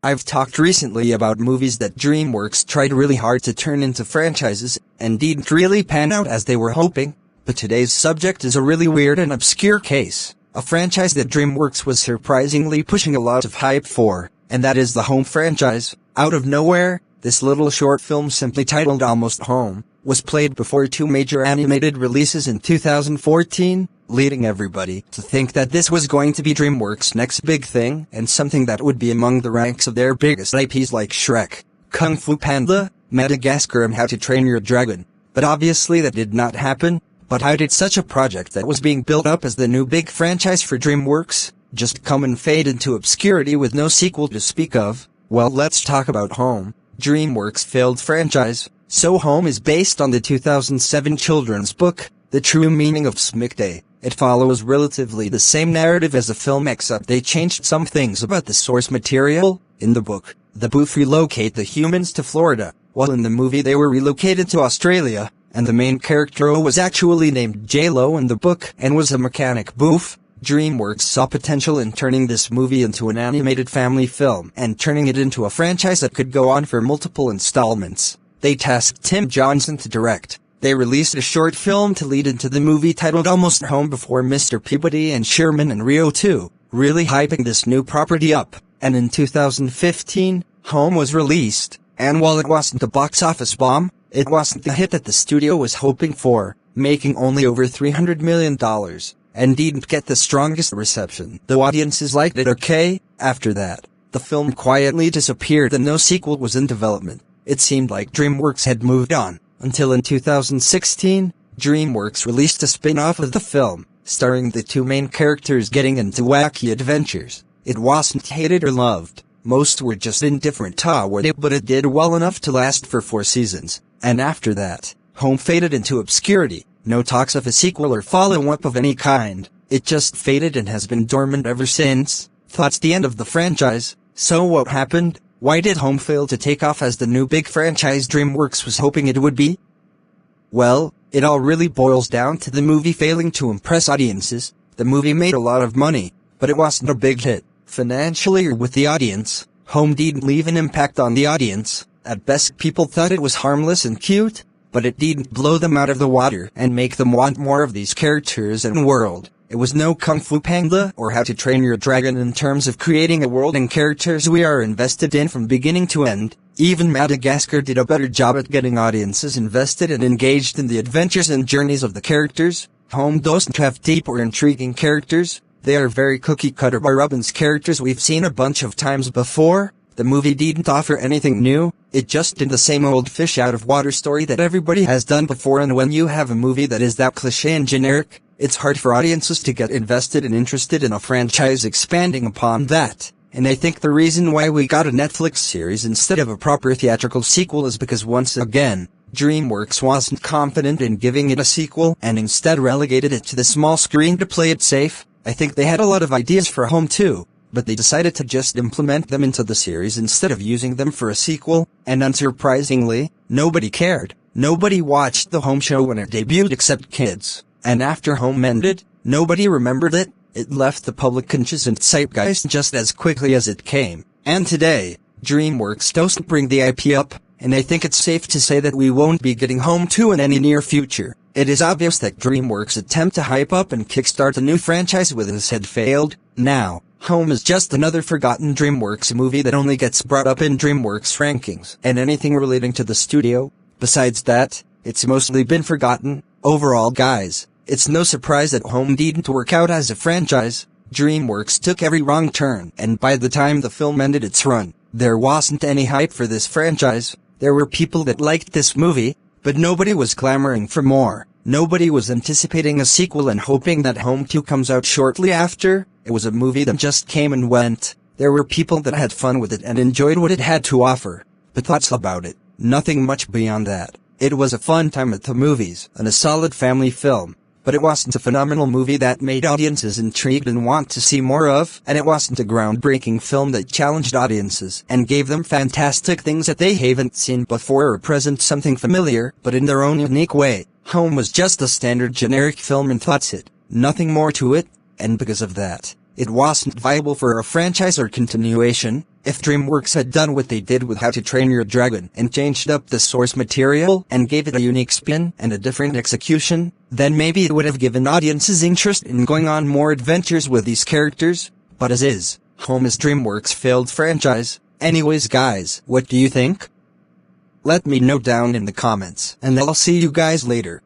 I've talked recently about movies that DreamWorks tried really hard to turn into franchises, and didn't really pan out as they were hoping, but today's subject is a really weird and obscure case, a franchise that DreamWorks was surprisingly pushing a lot of hype for, and that is the Home franchise. Out of nowhere, this little short film simply titled Almost Home, was played before two major animated releases in 2014, leading everybody to think that this was going to be DreamWorks' next big thing, and something that would be among the ranks of their biggest IPs like Shrek, Kung Fu Panda, Madagascar and How to Train Your Dragon. But obviously that did not happen. But how did such a project that was being built up as the new big franchise for DreamWorks just come and fade into obscurity with no sequel to speak of? Well, let's talk about Home, DreamWorks' failed franchise. So Home is based on the 2007 children's book, The True Meaning of Smic Day. It follows relatively the same narrative as the film except they changed some things about the source material. In the book, the Booth relocate the humans to Florida, while in the movie they were relocated to Australia, and the main character was actually named J-Lo in the book and was a mechanic Booth. DreamWorks saw potential in turning this movie into an animated family film and turning it into a franchise that could go on for multiple installments. They tasked Tim Johnson to direct. They released a short film to lead into the movie titled Almost Home before Mr. Peabody and Sherman and Rio 2, really hyping this new property up. And in 2015, Home was released, and while it wasn't a box office bomb, it wasn't the hit that the studio was hoping for, making only over $300 million, and didn't get the strongest reception. The audiences liked it okay. After that, the film quietly disappeared and no sequel was in development. It seemed like DreamWorks had moved on. Until in 2016, DreamWorks released a spin-off of the film, starring the two main characters getting into wacky adventures. It wasn't hated or loved. Most were just indifferent toward it, but it did well enough to last for 4 seasons. And after that, Home faded into obscurity. No talks of a sequel or follow-up of any kind. It just faded and has been dormant ever since. That's the end of the franchise. So what happened? Why did Home fail to take off as the new big franchise DreamWorks was hoping it would be? Well, it all really boils down to the movie failing to impress audiences. The movie made a lot of money, but it wasn't a big hit, financially or with the audience. Home didn't leave an impact on the audience. At best, people thought it was harmless and cute, but it didn't blow them out of the water and make them want more of these characters and world. It was no Kung Fu Panda or How to Train Your Dragon in terms of creating a world and characters we are invested in from beginning to end. Even Madagascar did a better job at getting audiences invested and engaged in the adventures and journeys of the characters. Home doesn't have deep or intriguing characters. They are very cookie-cutter Robbins characters we've seen a bunch of times before. The movie didn't offer anything new. It just did the same old fish-out-of-water story that everybody has done before, and when you have a movie that is that cliché and generic, it's hard for audiences to get invested and interested in a franchise expanding upon that. And I think the reason why we got a Netflix series instead of a proper theatrical sequel is because once again, DreamWorks wasn't confident in giving it a sequel and instead relegated it to the small screen to play it safe. I think they had a lot of ideas for Home too, but they decided to just implement them into the series instead of using them for a sequel, and unsurprisingly, nobody cared. Nobody watched the Home show when it debuted except kids. And after Home ended, nobody remembered it. It left the public conscious and zeitgeist just as quickly as it came. And today, DreamWorks doesn't bring the IP up, and I think it's safe to say that we won't be getting Home 2 in any near future. It is obvious that DreamWorks' attempt to hype up and kickstart a new franchise with this had failed. Now, Home is just another forgotten DreamWorks movie that only gets brought up in DreamWorks rankings and anything relating to the studio. Besides that, it's mostly been forgotten. Overall, guys, it's no surprise that Home didn't work out as a franchise. DreamWorks took every wrong turn, and by the time the film ended its run, there wasn't any hype for this franchise. There were people that liked this movie, but nobody was clamoring for more. Nobody was anticipating a sequel and hoping that Home 2 comes out shortly after. It was a movie that just came and went. There were people that had fun with it and enjoyed what it had to offer, but that's about it. Nothing much beyond that. It was a fun time at the movies and a solid family film, but it wasn't a phenomenal movie that made audiences intrigued and want to see more of, and it wasn't a groundbreaking film that challenged audiences and gave them fantastic things that they haven't seen before or present something familiar, but in their own unique way. Home was just a standard generic film and that's it. Nothing more to it, and because of that, it wasn't viable for a franchise or continuation. If DreamWorks had done what they did with How to Train Your Dragon and changed up the source material and gave it a unique spin and a different execution, then maybe it would have given audiences interest in going on more adventures with these characters. But as is, home is DreamWorks' failed franchise. Anyways guys, what do you think? Let me know down in the comments, and I'll see you guys later.